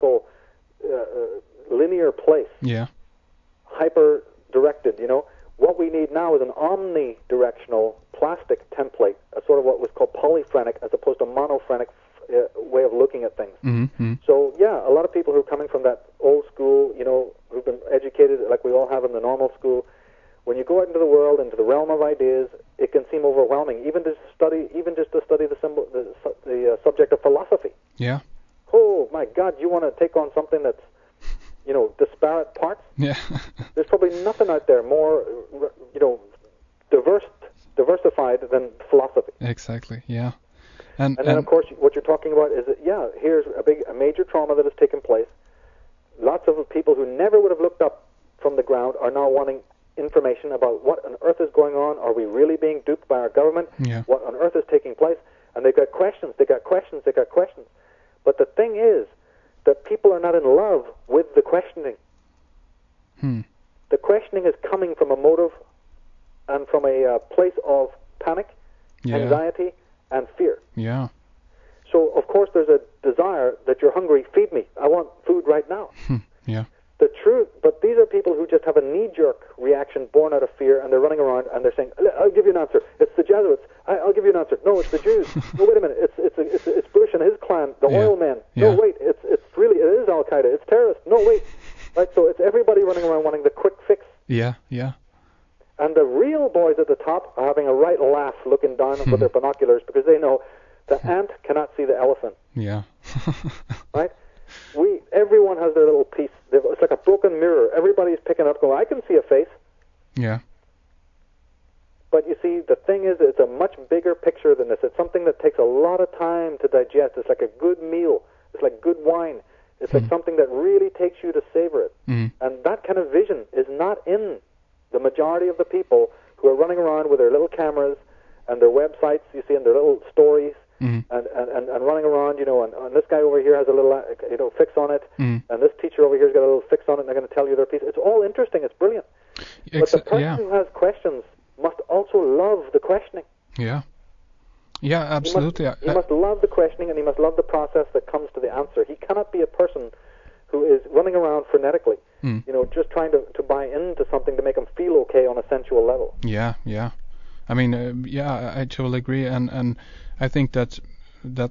simple, linear place. Yeah. Hyper-directed, What we need now is an omnidirectional plastic template, a sort of what was called polyphrenic as opposed to monophrenic way of looking at things. Mm-hmm. So, yeah, a lot of people who are coming from that old school, who've been educated like we all have in the normal school, when you go out into the world, into the realm of ideas, it can seem overwhelming, even just to study the subject of philosophy. Yeah. Oh, my God, you want to take on something that's, disparate parts? Yeah. There's probably nothing out there more, diversified than philosophy. Exactly, yeah. And then, of course, what you're talking about is that, here's a major trauma that has taken place. Lots of people who never would have looked up from the ground are now wanting information about what on earth is going on. Are we really being duped by our government? Yeah. What on earth is taking place? And they've got questions. But the thing is that people are not in love with the questioning. The questioning is coming from a motive and from a place of panic, anxiety, and fear. Yeah. So, of course, there's a desire that you're hungry, feed me. I want food right now. Yeah. The truth, but these are people who just have a knee-jerk reaction born out of fear, and they're running around and they're saying, "I'll give you an answer. It's the Jesuits. I'll give you an answer. No, it's the Jews. No, wait a minute. It's Bush and his clan, the oil men. No, wait. It is Al Qaeda. It's terrorists. No, wait. Right. So it's everybody running around wanting the quick fix. Yeah. Yeah. And the real boys at the top are having a right laugh, looking down with their binoculars because they know the ant cannot see the elephant. Yeah. Right. Everyone has their little piece. It's like a broken mirror. Everybody's picking up, going, I can see a face. Yeah. But you see, the thing is, it's a much bigger picture than this. It's something that takes a lot of time to digest. It's like a good meal. It's like good wine. It's like something that really takes you to savor it. And that kind of vision is not in the majority of the people who are running around with their little cameras and their websites, you see, and their little stories. And running around, and this guy over here has a little, fix on it, and this teacher over here's got a little fix on it, and they're going to tell you their piece. It's all interesting. It's brilliant. But the person who has questions must also love the questioning. Yeah. Yeah, absolutely. He must love the questioning, and he must love the process that comes to the answer. He cannot be a person who is running around frenetically, just trying to buy into something to make him feel okay on a sensual level. Yeah, yeah. I mean, I totally agree, and I think that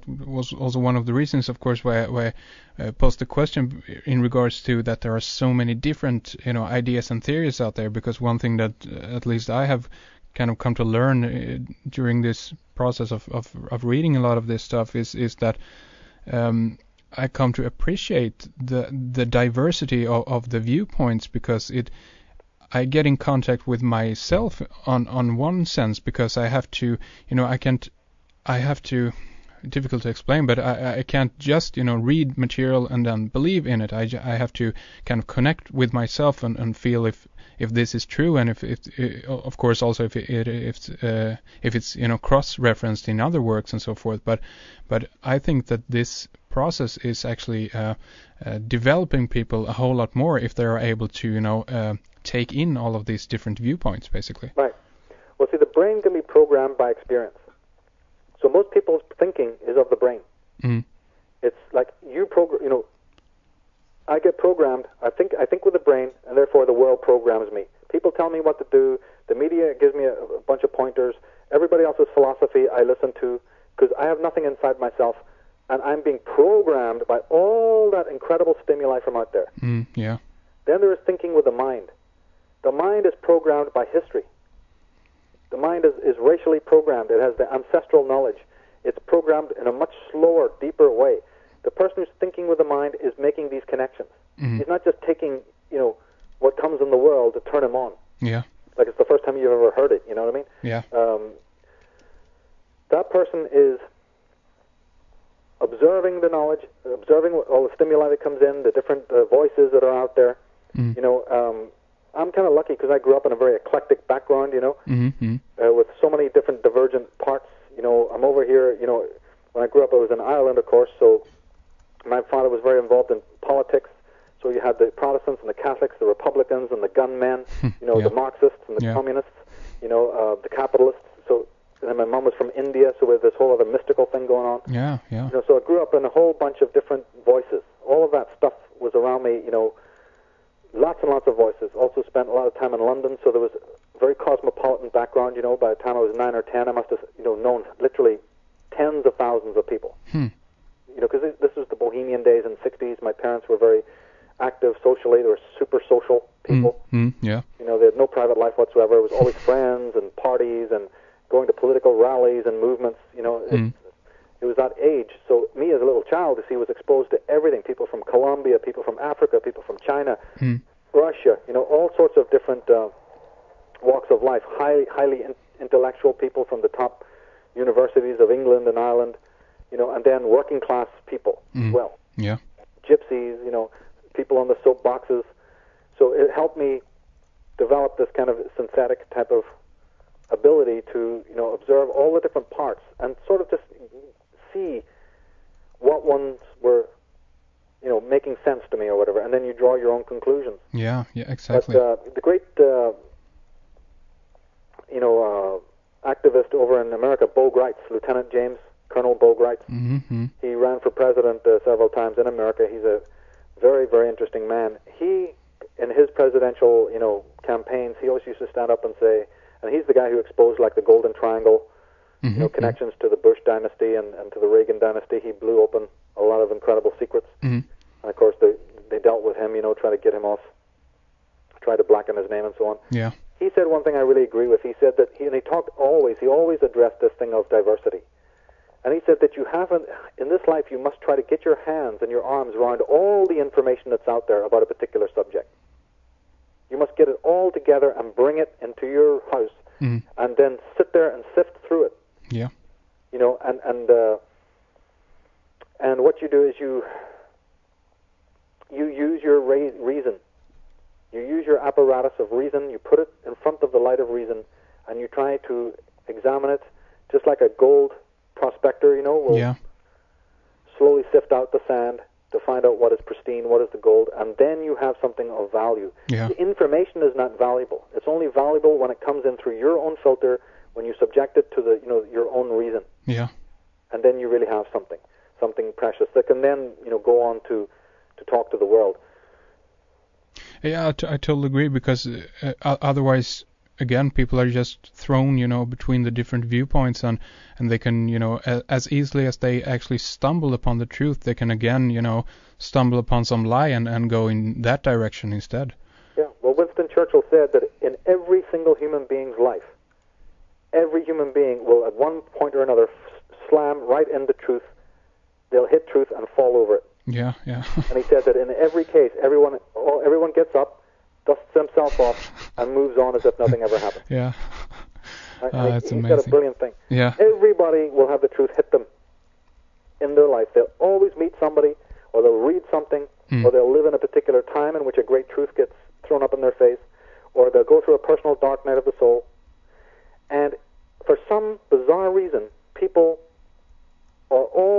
was also one of the reasons, of course, why I posed the question in regards to that there are so many different, ideas and theories out there. Because one thing that at least I have kind of come to learn during this process of reading a lot of this stuff is that I come to appreciate the diversity of the viewpoints, because I get in contact with myself on one sense, because I have to, difficult to explain, but I can't just, read material and then believe in it. I have to kind of connect with myself and feel if this is true, and if of course also if it's cross-referenced in other works and so forth. But I think that this process is actually developing people a whole lot more if they are able to take in all of these different viewpoints, basically. Right. Well, see, the brain can be programmed by experience. So most people's thinking is of the brain. It's like I get programmed. I think with the brain, and therefore the world programs me. People tell me what to do. The media gives me a bunch of pointers. Everybody else's philosophy I listen to, because I have nothing inside myself, and I'm being programmed by all that incredible stimuli from out there. Yeah. Then there is thinking with the mind. The mind is programmed by history. The mind is racially programmed. It has the ancestral knowledge. It's programmed in a much slower, deeper way. The person who's thinking with the mind is making these connections. He's not just taking, what comes in the world to turn him on. Yeah. Like it's the first time you've ever heard it, you know what I mean? Yeah. That person is observing the knowledge, observing all the stimuli that comes in, the different voices that are out there. I'm kind of lucky because I grew up in a very eclectic background, with so many different divergent parts. I'm over here, when I grew up I was in Ireland, of course, so my father was very involved in politics. So you had the Protestants and the Catholics, the Republicans and the gunmen, the Marxists and the communists, the capitalists. So and then my mom was from India, so we had this whole other mystical thing going on. Yeah, yeah. So I grew up in a whole bunch of different voices. All of that stuff around me, lots and lots of voices. Also spent a lot of time in London, so there was a very cosmopolitan background. By the time I was 9 or 10, I must have, known literally tens of thousands of people. Because this was the bohemian days in the 60s. My parents were very active socially. They were super social people. Yeah. They had no private life whatsoever. It was always friends and parties and going to political rallies and movements. It was that age. So me as a little child, was exposed to everything. People from Colombia, people from Africa, people from China, Russia, all sorts of different walks of life. Highly intellectual people from the top universities of England and Ireland, and then working class people as well. Yeah. Gypsies, people on the soapboxes. So it helped me develop this kind of synthetic type of ability to, observe all the different parts and sort of just see what ones were, making sense to me or whatever, and then you draw your own conclusions. Yeah, exactly. But the great, activist over in America, Bo Gritz, Lieutenant James Colonel Bo Gritz, he ran for president several times in America. He's a very, very interesting man. He, in his presidential, campaigns, he always used to stand up and say, and he's the guy who exposed like the Golden Triangle, connections to the Bush dynasty and to the Reagan dynasty. He blew open a lot of incredible secrets. And of course, they dealt with him, trying to get him off, try to blacken his name and so on. Yeah. He said one thing I really agree with. He said that he always addressed this thing of diversity. And he said that in this life, you must try to get your hands and your arms around all the information that's out there about a particular subject. You must get it all together and bring it into your house, and then sit there and sift through it. Yeah. And what you do is you use your reason. You use your apparatus of reason. You put it in front of the light of reason, and you try to examine it, just like a gold prospector, will slowly sift out the sand to find out what is pristine, what is the gold, and then you have something of value. Yeah. The information is not valuable. It's only valuable when it comes in through your own filter, when you subject it to your own reason. Yeah. And then you really have something precious that can then, go on to talk to the world. Yeah, I totally agree, because otherwise, again, people are just thrown, between the different viewpoints, and they can, as easily as they actually stumble upon the truth, they can again, stumble upon some lie and go in that direction instead. Yeah, well, Winston Churchill said that in every single human being's life, every human being will at one point or another slam right into truth. They'll hit truth and fall over it. Yeah. And he said that in every case, everyone gets up, dusts himself off, and moves on as if nothing ever happened. Yeah. That's he's amazing. got a brilliant thing. Yeah. Everybody will have the truth hit them in their life. They'll always meet somebody, or they'll read something, or they'll live in a particular time in which a great truth gets thrown up in their face, or they'll go through a personal dark night of the soul. And for some bizarre reason, people are all,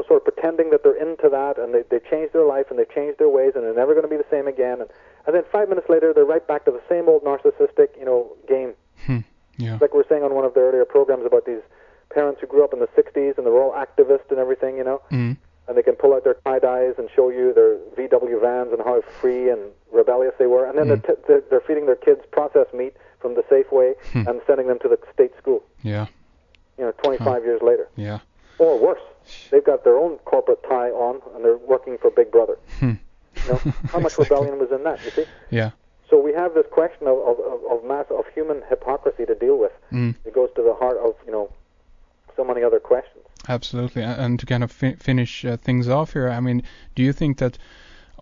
sort of pretending that they're into that, and they change their life, and they've changed their ways, and they're never going to be the same again. And then 5 minutes later, they're right back to the same old narcissistic, game. Yeah. Like we were saying on one of the earlier programs about these parents who grew up in the 60s, and they're all activists and everything, and they can pull out their tie-dyes and show you their VW vans and how free and rebellious they were. And then they're feeding their kids processed meat from the Safeway and sending them to the state school. Yeah. 25 years later. Yeah. Or worse, they've got their own corporate tie on, and they're working for Big Brother. How much rebellion was in that, you see? Yeah. So we have this question of human hypocrisy to deal with. It goes to the heart of, so many other questions. Absolutely. And to kind of finish things off here, I mean, do you think that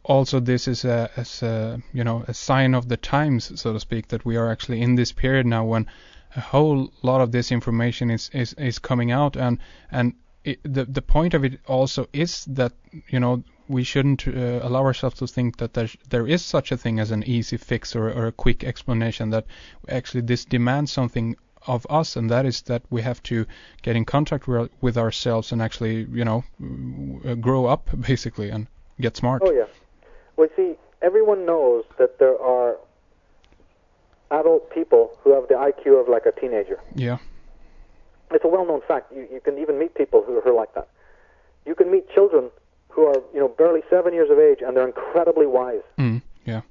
also this is a sign of the times, so to speak, that we are actually in this period now when a whole lot of this information is coming out, and the point of it also is that, we shouldn't allow ourselves to think that there is such a thing as an easy fix or a quick explanation, that actually this demands something of us, and that is that we have to get in contact with ourselves and actually, grow up, basically, and get smart. Oh, yeah. Well, see, everyone knows that there are adult people who have the IQ of like a teenager. Yeah. It's a well-known fact. You can even meet people who are like that. You can meet children who are, barely 7 years of age, and they're incredibly wise. Yeah.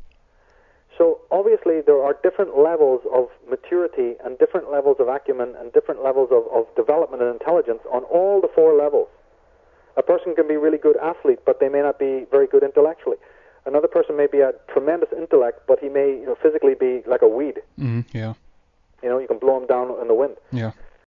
So obviously there are different levels of maturity and different levels of acumen and different levels of development and intelligence on all the 4 levels. A person can be a really good athlete, but they may not be very good intellectually. Another person may be a tremendous intellect, but he may physically be like a weed. Yeah. You can blow him down in the wind. Yeah.